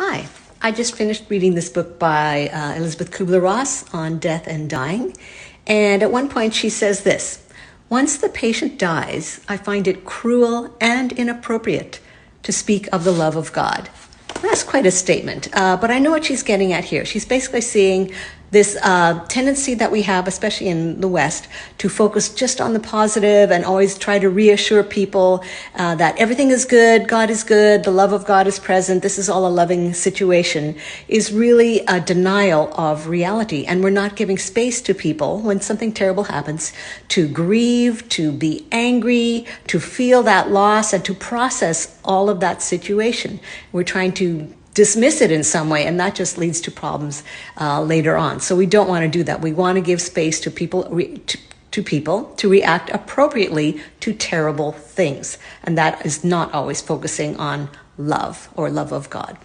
Hi, I just finished reading this book by Elizabeth Kubler-Ross on death and dying. And at one point she says this: "Once the patient dies, I find it cruel and inappropriate to speak of the love of God." That's quite a statement, but I know what she's getting at here. She's basically seeing this tendency that we have, especially in the West, to focus just on the positive and always try to reassure people that everything is good, God is good, the love of God is present, this is all a loving situation, is really a denial of reality. And we're not giving space to people when something terrible happens to grieve, to be angry, to feel that loss, and to process all of that situation. We're trying to dismiss it in some way, and that just leads to problems later on. So we don't want to do that. We want to give space to people to react appropriately to terrible things, and that is not always focusing on love or love of God.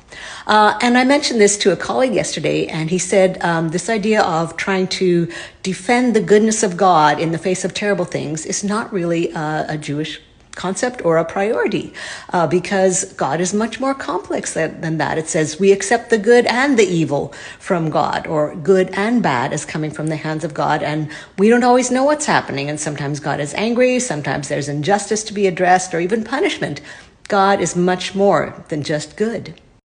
And I mentioned this to a colleague yesterday, and he said this idea of trying to defend the goodness of God in the face of terrible things is not really a Jewish concept or a priority, because God is much more complex than that. It says we accept the good and the evil from God, or good and bad as coming from the hands of God, and we don't always know what's happening, and sometimes God is angry, sometimes there's injustice to be addressed, or even punishment. God is much more than just good.